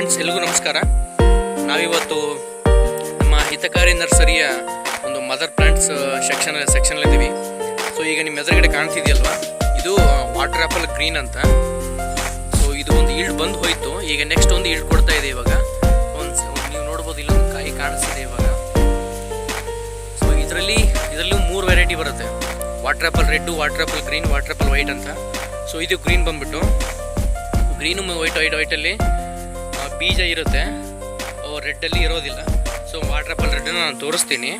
Friends, ಎಲ್ರಿಗೂ ನಮಸ್ಕಾರ. ನಾವಿವತ್ತು ನಮ್ಮ ಹಿತಕಾರಿ ನರ್ಸರಿಯ ಒಂದು ಮದರ್ ಪ್ಲಾಂಟ್ಸ್ ಸೆಕ್ಷನಲ್ಲಿದ್ದೀವಿ. ಸೊ ಈಗ ನಿಮ್ಮ ಎದುರುಗಡೆ ಕಾಣ್ತಿದೆಯಲ್ವಾ, ಇದು ವಾಟರ್ ಆ್ಯಪಲ್ ಗ್ರೀನ್ ಅಂತ. ಸೊ ಇದು ಒಂದು ಈಲ್ಡ್ ಬಂದು ಹೋಯಿತು. ಈಗ ನೆಕ್ಸ್ಟ್ ಒಂದು ಈಲ್ಡ್ ಕೊಡ್ತಾ ಇದೆ. ಇವಾಗ ನೀವು ನೋಡ್ಬೋದು, ಇಲ್ಲೊಂದು ಕಾಯಿ ಕಾಣಿಸ್ತಿದೆ ಇವಾಗ. ಸೊ ಇದರಲ್ಲೂ 3 ವೆರೈಟಿ ಬರುತ್ತೆ: water apple red, water apple green, water apple white ಅಂತ. ಸೊ ಇದು ಗ್ರೀನ್ ಬಂದ್ಬಿಟ್ಟು, ಗ್ರೀನು ವೈಟಲ್ಲಿ ಬೀಜ ಇರುತ್ತೆ, ರೆಡ್ಡಲ್ಲಿ ಇರೋದಿಲ್ಲ. ಸೊ ವಾಟರ್ ಆ್ಯಪಲ್ ರೆಡ್ಡನ್ನು ನಾನು ತೋರಿಸ್ತೀನಿ.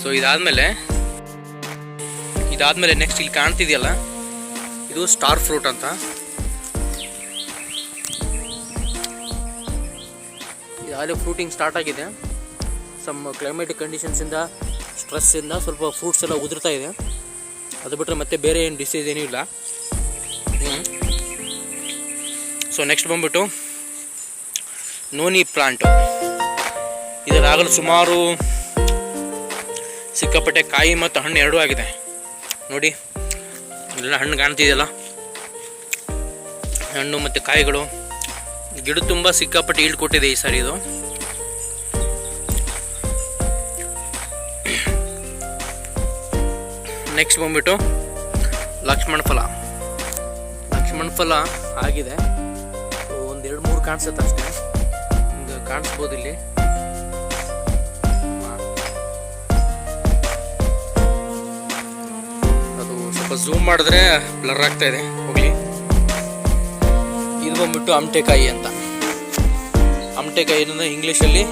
ಸೊ ಇದಾದಮೇಲೆ ನೆಕ್ಸ್ಟ್ ಇಲ್ಲಿ ಕಾಣ್ತಿದೆಯಲ್ಲ, ಇದು ಸ್ಟಾರ್ ಫ್ರೂಟ್ ಅಂತ. ಇದಾಗಲೇ ಫ್ರೂಟಿಂಗ್ ಸ್ಟಾರ್ಟ್ ಆಗಿದೆ. ಸಮ್ ಕ್ಲೈಮೇಟಿಕ್ ಕಂಡೀಷನ್ಸಿಂದ, ಸ್ಟ್ರೆಸ್ಸಿಂದ ಸ್ವಲ್ಪ ಫ್ರೂಟ್ಸ್ ಎಲ್ಲ ಉದುರ್ತಾ ಇದೆ. ಅದು ಬಿಟ್ಟರೆ ಮತ್ತೆ ಬೇರೆ ಏನು ಡಿಸೀಸ್ ಏನೂ ಇಲ್ಲ. ಸೊ ನೆಕ್ಸ್ಟ್ ಬಂದ್ಬಿಟ್ಟು ನೋನಿ ಪ್ಲಾಂಟು. ಇದರಾಗಲು ಸುಮಾರು ಸಿಕ್ಕಾಪಟ್ಟೆ ಕಾಯಿ ಮತ್ತು ಹಣ್ಣು ಎರಡೂ ಆಗಿದೆ. ನೋಡಿ, ಎಲ್ಲ ಹಣ್ಣು ಕಾಣ್ತಿದೆಯಲ್ಲ, ಹಣ್ಣು ಮತ್ತು ಕಾಯಿಗಳು. ಗಿಡ ತುಂಬ ಸಿಕ್ಕಾಪಟ್ಟೆ ಈಲ್ಡ್ ಕೊಟ್ಟಿದೆ ಈ ಸಾರಿ ಇದು. ನೆಕ್ಸ್ಟ್ ಬಂದ್ಬಿಟ್ಟು ಲಕ್ಷ್ಮಣ ಫಲ ಆಗಿದೆ. ಒಂದು 2-3 ಕಾಣಿಸುತ್ತೆ ಅಷ್ಟೇ. ಹಿಂಗೆ ಕಾಣಿಸ್ಬೋದು ಇಲ್ಲಿ. ಅದು ಸ್ವಲ್ಪ ಝೂಮ್ ಮಾಡಿದ್ರೆ ಬ್ಲರ್ ಆಗ್ತಾ ಇದೆ, ಹೋಗ್ಲಿ. ಇದು ಬಂದ್ಬಿಟ್ಟು ಅಮಟೆಕಾಯಿ ಅಂತ. ಅಮಟೆಕಾಯಿ ಅಂದರೆ ಇಂಗ್ಲೀಷಲ್ಲಿ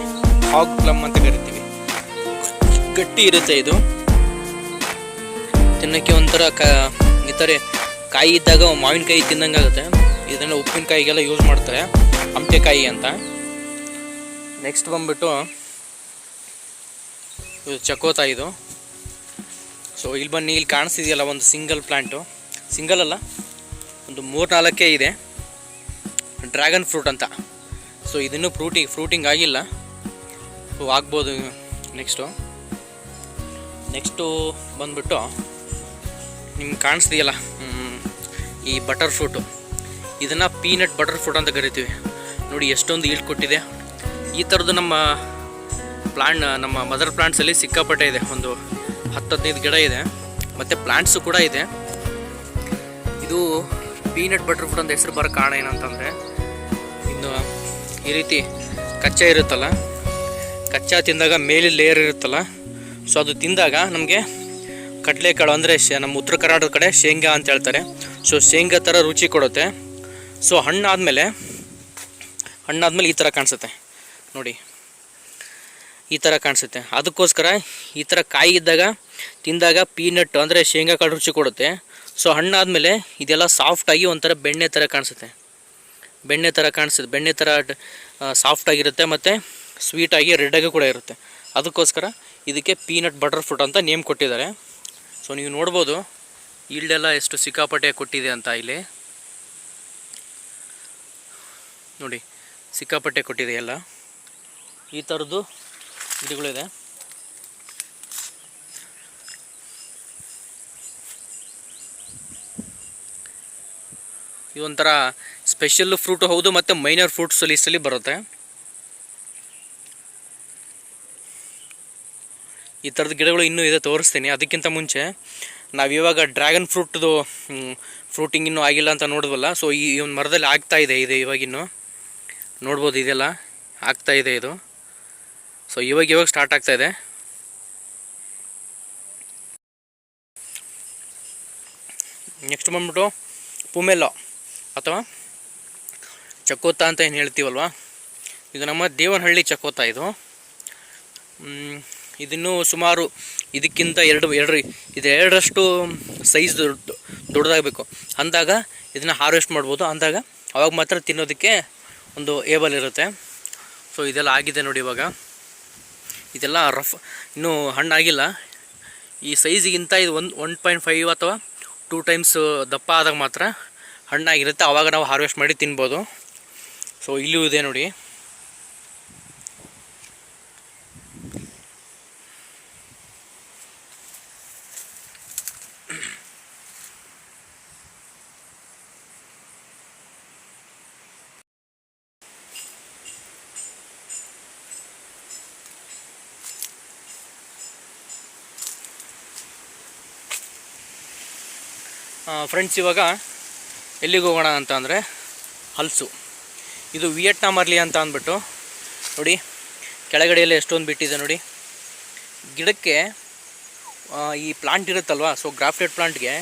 ಹಾಗ್ ಪ್ಲಮ್ ಅಂತ ಕರಿತೀವಿ. ಗಟ್ಟಿ ಇರುತ್ತೆ ಇದು, ತಿನ್ನಕ್ಕೆ ಒಂಥರ ಈ ಥರ ಕಾಯಿ ಇದ್ದಾಗ ಮಾವಿನಕಾಯಿ ತಿನ್ನಂಗೆ ಆಗುತ್ತೆ. ಇದನ್ನು ಉಪ್ಪಿನಕಾಯಿಗೆಲ್ಲ ಯೂಸ್ ಮಾಡ್ತಾರೆ, ಅಮಟೆಕಾಯಿ ಅಂತ. ನೆಕ್ಸ್ಟ್ ಬಂದ್ಬಿಟ್ಟು ಇದು ಚಕೋತ. ಇದು ಸೊ ಇಲ್ಲಿ ಕಾಣಿಸ್ತಿದೆಯಲ್ಲ, ಒಂದು ಸಿಂಗಲ್ ಪ್ಲಾಂಟು, ಸಿಂಗಲ್ ಅಲ್ಲ, ಒಂದು 3-4 ಇದೆ. ಡ್ರ್ಯಾಗನ್ ಫ್ರೂಟ್ ಅಂತ. ಸೊ ಇದನ್ನು ಫ್ರೂಟಿಂಗ್ ಆಗಿಲ್ಲ, ಸೊ ಆಗ್ಬೋದು. ನೆಕ್ಸ್ಟು ಬಂದ್ಬಿಟ್ಟು ನಿಮ್ಗೆ ಕಾಣಿಸ್ತೀಯಲ್ಲ, ಈ ಬಟರ್ ಫ್ರೂಟು. ಇದನ್ನು ಪೀನಟ್ ಬಟರ್ ಫ್ರೂಟ್ ಅಂತ ಕರಿತೀವಿ. ನೋಡಿ ಎಷ್ಟೊಂದು ಈಲ್ಡ್ ಕೊಟ್ಟಿದೆ. ಈ ಥರದ್ದು ನಮ್ಮ ಮದರ್ ಪ್ಲಾಂಟ್ಸಲ್ಲಿ ಸಿಕ್ಕಾಪಟ್ಟೆ ಇದೆ. ಒಂದು 10-15 ಗಿಡ ಇದೆ, ಮತ್ತು ಪ್ಲಾಂಟ್ಸು ಕೂಡ ಇದೆ. ಇದು ಪೀನಟ್ ಬಟರ್ ಫ್ರೂಟ್ ಅಂತ ಹೆಸರು ಬರೋ ಕಾರಣ ಏನಂತಂದರೆ, ಇನ್ನು ಈ ರೀತಿ ಕಚ್ಚಾ ಇರುತ್ತಲ್ಲ, ಕಚ್ಚಾ ತಿಂದಾಗ ಮೇಲೆ ಲೇಯರ್ ಇರುತ್ತಲ್ಲ, ಸೊ ಅದು ತಿಂದಾಗ ನಮಗೆ ಕಡಲೆಕಾಳು ಅಂದರೆ ನಮ್ಮ ಉತ್ತರ ಕರ್ನಾಟಕದ ಕಡೆ ಶೇಂಗಾ ಅಂತ ಹೇಳ್ತಾರೆ. ಸೊ ಶೇಂಗಾ ಥರ ರುಚಿ ಕೊಡುತ್ತೆ. ಸೊ ಹಣ್ಣಾದಮೇಲೆ ಈ ಥರ ಕಾಣಿಸುತ್ತೆ ನೋಡಿ, ಈ ಥರ ಕಾಣಿಸುತ್ತೆ. ಅದಕ್ಕೋಸ್ಕರ ಈ ಥರ ಕಾಯಿ ಇದ್ದಾಗ ತಿಂದಾಗ ಪೀನಟ್ ಅಂದರೆ ಶೇಂಗಾ ಕಾಳು ರುಚಿ ಕೊಡುತ್ತೆ. ಸೊ ಹಣ್ಣಾದಮೇಲೆ ಇದೆಲ್ಲ ಸಾಫ್ಟಾಗಿ ಒಂಥರ ಬೆಣ್ಣೆ ಥರ ಕಾಣಿಸುತ್ತೆ. ಬೆಣ್ಣೆ ಥರ ಸಾಫ್ಟಾಗಿರುತ್ತೆ, ಮತ್ತು ಸ್ವೀಟಾಗಿ ರೆಡ್ಡಾಗಿ ಕೂಡ ಇರುತ್ತೆ. ಅದಕ್ಕೋಸ್ಕರ ಇದಕ್ಕೆ ಪೀನಟ್ ಬಟರ್ ಫ್ರೂಟ್ ಅಂತ ನೇಮ್ ಕೊಟ್ಟಿದ್ದಾರೆ. ಸೊ ನೀವು ನೋಡ್ಬೋದು ಈಲ್ಡೆಲ್ಲ ಎಷ್ಟು ಸಿಕ್ಕಾಪಟ್ಟೆ ಕೊಟ್ಟಿದೆ ಅಂತ. ಇಲ್ಲಿ ನೋಡಿ, ಸಿಕ್ಕಾಪಟ್ಟೆ ಕೊಟ್ಟಿದೆ ಎಲ್ಲ. ಈ ಥರದ್ದು ಗಿಡಗಳಿದೆ. ಇದೊಂಥರ ಸ್ಪೆಷಲ್ ಫ್ರೂಟು ಹೌದು, ಮತ್ತು ಮೈನರ್ ಫ್ರೂಟ್ಸ್ ಲಿಸ್ಟಲ್ಲಿ ಬರುತ್ತೆ. ಈ ಥರದ ಗಿಡಗಳು ಇನ್ನೂ ಇದೆ, ತೋರಿಸ್ತೀನಿ. ಅದಕ್ಕಿಂತ ಮುಂಚೆ ನಾವಿವಾಗ ಡ್ರ್ಯಾಗನ್ ಫ್ರೂಟಿಂಗ್ ಇನ್ನೂ ಆಗಿಲ್ಲ ಅಂತ ನೋಡಿದ್ವಲ್ಲ. ಸೊ ಈ ಒಂದು ಮರದಲ್ಲಿ ಆಗ್ತಾಯಿದೆ ಇವಾಗಿನ್ನು ನೋಡ್ಬೋದು, ಇದೆಲ್ಲ ಆಗ್ತಾಯಿದೆ ಇದು. ಸೊ ಇವಾಗ ಸ್ಟಾರ್ಟ್ ಆಗ್ತಾಯಿದೆ. ನೆಕ್ಸ್ಟ್ ಬಂದ್ಬಿಟ್ಟು ಪುಮೆಲೋ ಅಥವಾ ಚಕೋತ ಅಂತ ಏನು ಹೇಳ್ತೀವಲ್ವ, ಇದು ನಮ್ಮ ದೇವನಹಳ್ಳಿ ಚಕೋತ. ಇದನ್ನು ಸುಮಾರು ಇದಕ್ಕಿಂತ ಎರಡರಷ್ಟು ಸೈಜ್ ದೊಡ್ಡದಾಗಬೇಕು ಅಂದಾಗ ಇದನ್ನು ಹಾರ್ವೆಸ್ಟ್ ಮಾಡ್ಬೋದು. ಅಂದಾಗ ಅವಾಗ ಮಾತ್ರ ತಿನ್ನೋದಕ್ಕೆ ಒಂದು ಏಬಲ್ ಇರುತ್ತೆ. ಸೊ ಇದೆಲ್ಲ ಆಗಿದೆ ನೋಡಿ. ಇವಾಗ ಇದೆಲ್ಲ ರಫ್, ಇನ್ನೂ ಹಣ್ಣಾಗಿಲ್ಲ. ಈ ಸೈಜಿಗಿಂತ ಇದು 1.5 ಅಥವಾ 2 ಟೈಮ್ಸ್ ದಪ್ಪ ಆದಾಗ ಮಾತ್ರ ಹಣ್ಣಾಗಿರುತ್ತೆ. ಆವಾಗ ನಾವು ಹಾರ್ವೆಸ್ಟ್ ಮಾಡಿ ತಿನ್ಬೋದು. ಸೊ ಇಲ್ಲೂ ಇದೆ ನೋಡಿ. ಫ್ರೆಂಡ್ಸ್, ಇವಾಗ ಎಲ್ಲಿಗೆ ಹೋಗೋಣ ಅಂತ ಅಂದರೆ ಹಲಸು. ಇದು ವಿಯೆಟ್ನಾಮ್ ಅರ್ಲಿ ಅಂತ ಅಂದ್ಬಿಟ್ಟು ನೋಡಿ, ಕೆಳಗಡೆಯಲ್ಲೇ ಎಷ್ಟೊಂದು ಬಿಟ್ಟಿದೆ ನೋಡಿ. ಗಿಡಕ್ಕೆ ಈ ಪ್ಲಾಂಟ್ ಇರುತ್ತಲ್ವ, ಸೊ ಗ್ರಾಫ್ಟೆಡ್ ಪ್ಲಾಂಟ್ಗೆ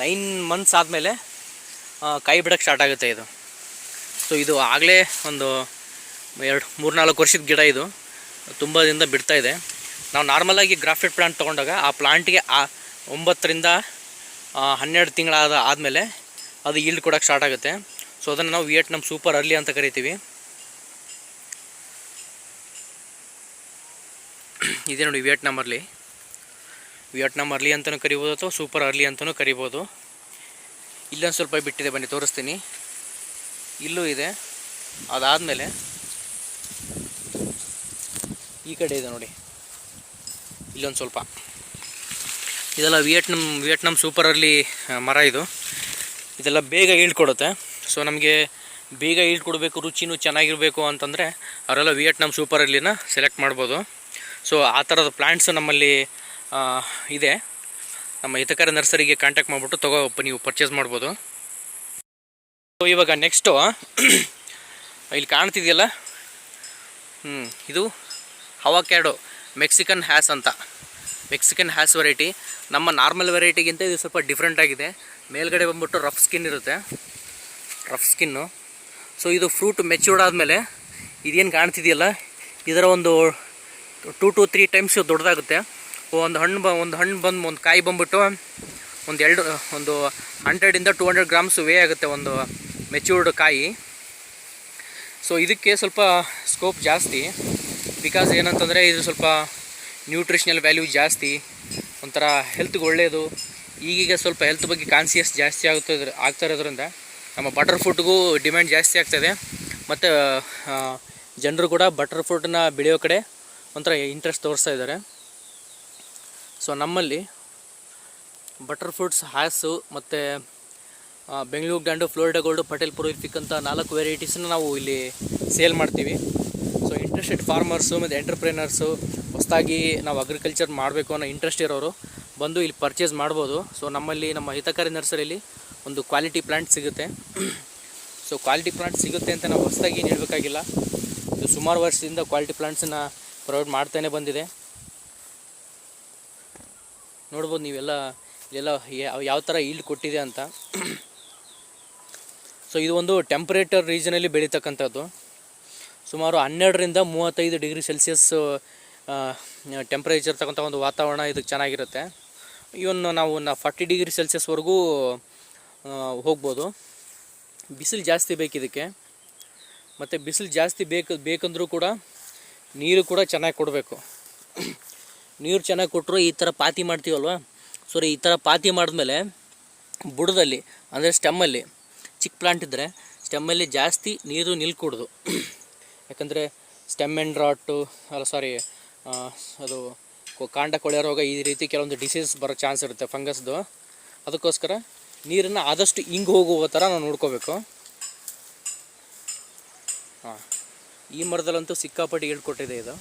9 months ಆದಮೇಲೆ ಕಾಯಿ ಬಿಡೋಕ್ಕೆ ಸ್ಟಾರ್ಟ್ ಆಗುತ್ತೆ ಇದು. ಸೊ ಇದು ಆಗಲೇ ಒಂದು 3-4 ವರ್ಷದ ಗಿಡ. ಇದು ತುಂಬ ದಿನದಿಂದ ಬಿಡ್ತಾಯಿದೆ. ನಾವು ನಾರ್ಮಲಾಗಿ ಗ್ರಾಫ್ಟೆಡ್ ಪ್ಲಾಂಟ್ ತೊಗೊಂಡಾಗ ಆ ಪ್ಲಾಂಟಿಗೆ 9ರಿಂದ 12 ತಿಂಗಳಾದ ಆದಮೇಲೆ ಅದು ಈಲ್ಡ್ ಕೊಡೋಕ್ಕೆ ಸ್ಟಾರ್ಟ್ ಆಗುತ್ತೆ. ಸೊ ಅದನ್ನು ನಾವು ವಿಯೆಟ್ನಾಮ್ ಸೂಪರ್ ಅರ್ಲಿ ಅಂತ ಕರಿತೀವಿ. ಇದೇ ನೋಡಿ ವಿಯೆಟ್ನಾಮ್ ಅರ್ಲಿ ಅಂತಲೂ ಕರಿಬೋದು ಅಥವಾ ಸೂಪರ್ ಅರ್ಲಿ ಅಂತಲೂ ಕರಿಬೋದು. ಇಲ್ಲೊಂದು ಸ್ವಲ್ಪ ಬಿಟ್ಟಿದೆ, ಬನ್ನಿ ತೋರಿಸ್ತೀನಿ. ಇಲ್ಲೂ ಇದೆ. ಅದಾದಮೇಲೆ ಈ ಕಡೆ ಇದೆ ನೋಡಿ, ಇಲ್ಲೊಂದು ಸ್ವಲ್ಪ. ಇದೆಲ್ಲ ವಿಯೆಟ್ನಾಮ್ ಸೂಪರ್ ಅರ್ಲಿ ಮರ. ಇದೆಲ್ಲ ಬೇಗ ಈಲ್ಡ್ ಕೊಡುತ್ತೆ. ಸೊ ನಮಗೆ ಬೇಗ ಈಲ್ಡ್ ಕೊಡಬೇಕು, ರುಚಿನೂ ಚೆನ್ನಾಗಿರಬೇಕು ಅಂತಂದರೆ ಅವರೆಲ್ಲ ವಿಯೆಟ್ನಾಮ್ ಸೂಪರ್ ಅರ್ಲಿನ ಸೆಲೆಕ್ಟ್ ಮಾಡ್ಬೋದು. ಸೊ ಆ ಥರದ ಪ್ಲ್ಯಾಂಟ್ಸು ನಮ್ಮಲ್ಲಿ ಇದೆ. ನಮ್ಮ ಹಿತಕರ ನರ್ಸರಿಗೆ ಕಾಂಟ್ಯಾಕ್ಟ್ ಮಾಡಿಬಿಟ್ಟು ನೀವು ಪರ್ಚೇಸ್ ಮಾಡ್ಬೋದು. ಸೊ ಇವಾಗ ನೆಕ್ಸ್ಟು ಇಲ್ಲಿ ಕಾಣ್ತಿದೆಯಲ್ಲ, ಇದು ಅವಕ್ಯಾಡೋ ಮೆಕ್ಸಿಕನ್ ಹ್ಯಾಸ್ ವೆರೈಟಿ. ನಮ್ಮ ನಾರ್ಮಲ್ ವೆರೈಟಿಗಿಂತ ಇದು ಸ್ವಲ್ಪ ಡಿಫ್ರೆಂಟ್ ಆಗಿದೆ. ಮೇಲ್ಗಡೆ ಬಂದ್ಬಿಟ್ಟು ರಫ್ ಸ್ಕಿನ್ನು. ಸೊ ಇದು ಫ್ರೂಟ್ ಮೆಚ್ಯೂರ್ಡ್ ಆದಮೇಲೆ ಇದೇನು ಕಾಣ್ತಿದೆಯಲ್ಲ, ಇದರ ಒಂದು 2 to 3 times ದೊಡ್ಡದಾಗುತ್ತೆ. ಒಂದು ಕಾಯಿ ಬಂದ್ಬಿಟ್ಟು ಒಂದು 100 to 200 grams ವೇ ಆಗುತ್ತೆ ಒಂದು ಮೆಚ್ಯೂರ್ಡ್ ಕಾಯಿ. ಸೊ ಇದಕ್ಕೆ ಸ್ವಲ್ಪ ಸ್ಕೋಪ್ ಜಾಸ್ತಿ, ಬಿಕಾಸ್ ಏನಂತಂದರೆ ಇದು ಸ್ವಲ್ಪ ನ್ಯೂಟ್ರಿಷನಲ್ ವ್ಯಾಲ್ಯೂ ಜಾಸ್ತಿ, ಒಂಥರ ಹೆಲ್ತ್ಗೆ ಒಳ್ಳೆಯದು. ಈಗೀಗ ಸ್ವಲ್ಪ ಹೆಲ್ತ್ ಬಗ್ಗೆ ಕಾನ್ಸಿಯಸ್ ಜಾಸ್ತಿ ಆಗ್ತಾ ಇರೋದ್ರಿಂದ ನಮ್ಮ ಬಟರ್ ಫ್ರೂಟ್ಗೂ ಡಿಮ್ಯಾಂಡ್ ಜಾಸ್ತಿ ಆಗ್ತಾಯಿದೆ. ಮತ್ತು ಜನರು ಕೂಡ ಬಟರ್ ಫ್ರೂಟನ್ನ ಬೆಳೆಯೋ ಕಡೆ ಒಂಥರ ಇಂಟ್ರೆಸ್ಟ್ ತೋರಿಸ್ತಾ ಇದ್ದಾರೆ. ಸೊ ನಮ್ಮಲ್ಲಿ ಬಟರ್ ಫ್ರೂಟ್ಸ್ ಹ್ಯಾಸು ಮತ್ತು Bengaluru grand, Florida gold, Patel prolific ಅಂತ 4 ವೆರೈಟೀಸನ್ನ ನಾವು ಇಲ್ಲಿ ಸೇಲ್ ಮಾಡ್ತೀವಿ. ಸೊ ಇಂಟ್ರೆಸ್ಟೆಡ್ ಫಾರ್ಮರ್ಸು ಮತ್ತು ಎಂಟರ್ಪ್ರಿನರ್ಸು, ಹೊಸದಾಗಿ ನಾವು ಅಗ್ರಿಕಲ್ಚರ್ ಮಾಡಬೇಕು ಅನ್ನೋ ಇಂಟ್ರೆಸ್ಟ್ ಇರೋರು ಬಂದು ಇಲ್ಲಿ ಪರ್ಚೇಸ್ ಮಾಡ್ಬೋದು. ಸೊ ನಮ್ಮಲ್ಲಿ ನಮ್ಮ ಹಿತಕಾರಿ ನರ್ಸರಿಯಲ್ಲಿ ಒಂದು ಕ್ವಾಲಿಟಿ ಪ್ಲಾಂಟ್ ಸಿಗುತ್ತೆ. ಸೊ ಕ್ವಾಲಿಟಿ ಪ್ಲಾಂಟ್ ಸಿಗುತ್ತೆ ಅಂತ ನಾವು ಹೊಸದಾಗಿ ಏನು ಹೇಳಬೇಕಾಗಿಲ್ಲ. ಇದು ಸುಮಾರು ವರ್ಷದಿಂದ ಕ್ವಾಲಿಟಿ ಪ್ಲಾಂಟ್ಸನ್ನು ಪ್ರೊವೈಡ್ ಮಾಡ್ತಾನೆ ಬಂದಿದೆ. ನೋಡ್ಬೋದು ನೀವೆಲ್ಲ ಇಲ್ಲೆಲ್ಲ ಯಾವ ಥರ ಈಲ್ಡ್ ಕೊಟ್ಟಿದೆ ಅಂತ. ಸೊ ಇದು ಒಂದು ಟೆಂಪ್ರೇಚರ್ ರೀಜನಲ್ಲಿ ಬೆಳೀತಕ್ಕಂಥದ್ದು. ಸುಮಾರು 12ರಿಂದ 35 ಡಿಗ್ರಿ ಸೆಲ್ಸಿಯಸ್ ಟೆಂಪ್ರೇಚರ್ ತಕ್ಕಂಥ ಒಂದು ವಾತಾವರಣ ಇದಕ್ಕೆ ಚೆನ್ನಾಗಿರುತ್ತೆ. ಇವನ್ ನಾವು 40 ಡಿಗ್ರಿ ಸೆಲ್ಸಿಯಸ್ವರೆಗೂ ಹೋಗ್ಬೋದು. ಬಿಸಿಲು ಜಾಸ್ತಿ ಬೇಕಿದಕ್ಕೆ. ಮತ್ತು ಬಿಸಿಲು ಜಾಸ್ತಿ ಬೇಕಂದ್ರೂ ಕೂಡ ನೀರು ಕೂಡ ಚೆನ್ನಾಗಿ ಕೊಡಬೇಕು. ನೀರು ಚೆನ್ನಾಗಿ ಕೊಟ್ಟರು ಈ ಥರ ಪಾತಿ ಮಾಡ್ತೀವಲ್ವ, ಈ ಥರ ಪಾತಿ ಮಾಡಿದ್ಮೇಲೆ ಬುಡದಲ್ಲಿ ಅಂದರೆ ಸ್ಟೆಮ್ಮಲ್ಲಿ ಚಿಕ್ಕ ಪ್ಲಾಂಟ್ ಇದ್ದರೆ ಸ್ಟೆಮ್ಮಲ್ಲಿ ಜಾಸ್ತಿ ನೀರು ನಿಲ್ಕೂಡ್ದು. ಯಾಕಂದರೆ ಸ್ಟೆಮ್ ಆ್ಯಂಡ್ ರಾಟು ಅದು ಕಾಂಡ ಕೊಳೆ ರೋಗ, ಈ ರೀತಿ ಕೆಲವೊಂದು ಡಿಸೀಸ್ ಬರೋ ಚಾನ್ಸ್ ಇರುತ್ತೆ ಫಂಗಸ್ದು. ಅದಕ್ಕೋಸ್ಕರ ನೀರನ್ನು ಆದಷ್ಟು ಹಿಂಗೆ ಹೋಗುವ ಥರ ನಾವು ನೋಡ್ಕೋಬೇಕು. ಈ ಮರದಲ್ಲಂತೂ ಸಿಕ್ಕಾಪಟ್ಟಿ ಹೇಳ್ಕೊಟ್ಟಿದೆ ಇದು.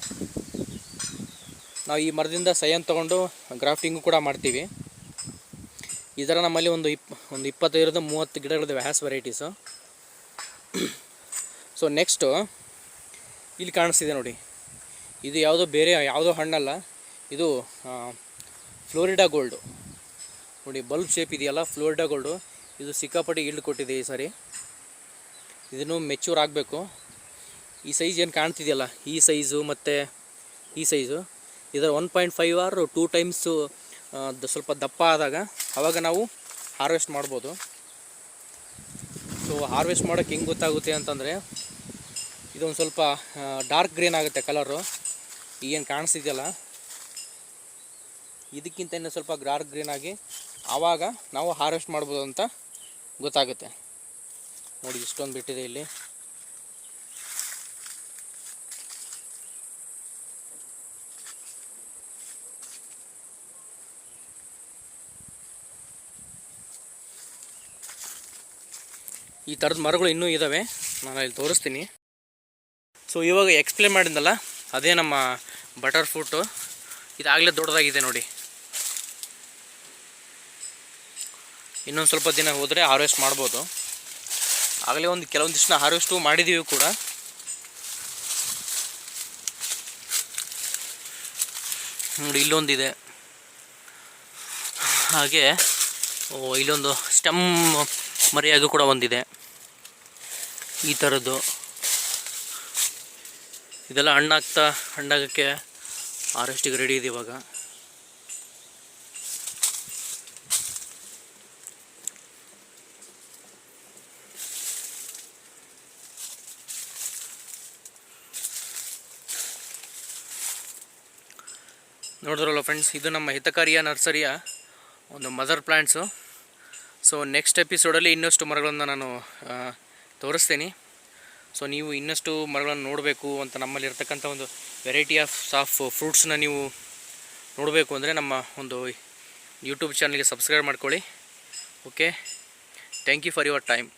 ನಾವು ಈ ಮರದಿಂದ ಸೈನ್ ತೊಗೊಂಡು ಗ್ರಾಫ್ಟಿಂಗು ಕೂಡ ಮಾಡ್ತೀವಿ. ಇದರ ನಮ್ಮಲ್ಲಿ ಒಂದು 25ರಿಂದ 30 ಗಿಡಗಳಿದ್ದಾವೆ ಹ್ಯಾಸ್ ವೆರೈಟೀಸು. ಸೊ ನೆಕ್ಸ್ಟು ಇಲ್ಲಿ ಕಾಣಿಸ್ತಿದೆ ನೋಡಿ, ಇದು ಯಾವುದೋ ಹಣ್ಣಲ್ಲ, ಇದು ಫ್ಲೋರಿಡಾ ಗೋಲ್ಡು ನೋಡಿ. ಬಲ್ಬ್ ಶೇಪ್ ಇದೆಯಲ್ಲ, ಫ್ಲೋರಿಡಾ ಗೋಲ್ಡು. ಇದು ಸಿಕ್ಕಾಪಟ್ಟಿ ಈಲ್ಡ್ ಕೊಟ್ಟಿದೆ ಈ ಸಾರಿ. ಇದನ್ನು ಮೆಚ್ಯೂರ್ ಆಗಬೇಕು. ಈ ಸೈಜ್ ಏನು ಕಾಣ್ತಿದೆಯಲ್ಲ, ಈ ಸೈಜು ಮತ್ತು ಈ ಸೈಜು, ಇದರ 1.5 or 2 times ಸ್ವಲ್ಪ ದಪ್ಪ ಆದಾಗ ಆವಾಗ ನಾವು ಹಾರ್ವೆಸ್ಟ್ ಮಾಡ್ಬೋದು. ಸೊ ಹಾರ್ವೆಸ್ಟ್ ಮಾಡೋಕ್ಕೆ ಹೆಂಗೆ ಗೊತ್ತಾಗುತ್ತೆ ಅಂತಂದರೆ, ಇದೊಂದು ಸ್ವಲ್ಪ ಡಾರ್ಕ್ ಗ್ರೀನ್ ಆಗುತ್ತೆ ಕಲರು. ಈಗೇನು ಕಾಣಿಸ್ತಿದೆಯಲ್ಲ, ಇದಕ್ಕಿಂತ ಇನ್ನೂ ಸ್ವಲ್ಪ ಡಾರ್ಕ್ ಗ್ರೀನ್ ಆಗಿ ಆವಾಗ ನಾವು ಹಾರ್ವೆಸ್ಟ್ ಮಾಡ್ಬೋದು ಅಂತ ಗೊತ್ತಾಗುತ್ತೆ. ನೋಡಿ ಇಷ್ಟೊಂದು ಬಿಟ್ಟಿದೆ ಇಲ್ಲಿ. ಈ ಥರದ ಮರಗಳು ಇನ್ನೂ ಇದ್ದಾವೆ, ನಾನು ಇಲ್ಲಿ ತೋರಿಸ್ತೀನಿ. ಸೊ ಇವಾಗ ಎಕ್ಸ್ಪ್ಲೇನ್ ಮಾಡಿದ್ನಲ್ಲ, ಅದೇ ನಮ್ಮ ಬಟರ್ ಫ್ರೂಟು. ಇದಾಗಲೇ ದೊಡ್ಡದಾಗಿದೆ ನೋಡಿ. ಇನ್ನೊಂದು ಸ್ವಲ್ಪ ದಿನ ಹೋದರೆ ಹಾರ್ವೆಸ್ಟ್ ಮಾಡ್ಬೋದು. ಆಗಲೇ ಕೆಲವೊಂದಿಷ್ಟನ್ನ ಹಾರ್ವೆಸ್ಟು ಮಾಡಿದ್ದೀವಿ ಕೂಡ. ನೋಡಿ ಇಲ್ಲೊಂದಿದೆ, ಹಾಗೆ ಇಲ್ಲೊಂದು ಸ್ಟೆಮ್ ಮರಿಯಾಗಿ ಕೂಡ ಒಂದಿದೆ ಈ ಥರದ್ದು. ಇದೆಲ್ಲ ಹಣ್ಣಾಗಕ್ಕೆ ಹಾರ್ವೆಸ್ಟಿಗೆ ರೆಡಿ ಇದೆ ಇವಾಗ. ನೋಡಿದ್ರಲ್ಲ ಫ್ರೆಂಡ್ಸ್, ಇದು ನಮ್ಮ ಹಿತಕಾರಿಯ ನರ್ಸರಿಯ ಒಂದು ಮದರ್ ಪ್ಲ್ಯಾಂಟ್ಸು. ಸೊ ನೆಕ್ಸ್ಟ್ ಎಪಿಸೋಡಲ್ಲಿ ಇನ್ನಷ್ಟು ಮರಗಳನ್ನು ನಾನು ತೋರಿಸ್ತೀನಿ. ಸೊ ನೀವು ಇನ್ನಷ್ಟು ಮರಗಳನ್ನು ನೋಡಬೇಕು ಅಂತ, ನಮ್ಮಲ್ಲಿರ್ತಕ್ಕಂಥ ಒಂದು ವೆರೈಟಿ ಆಫ್ ಫ್ರೂಟ್ಸನ್ನ ನೀವು ನೋಡಬೇಕು ಅಂದರೆ ನಮ್ಮ ಒಂದು ಯೂಟ್ಯೂಬ್ ಚಾನಲ್ಗೆ ಸಬ್ಸ್ಕ್ರೈಬ್ ಮಾಡ್ಕೊಳ್ಳಿ. Okay, thank you for your time.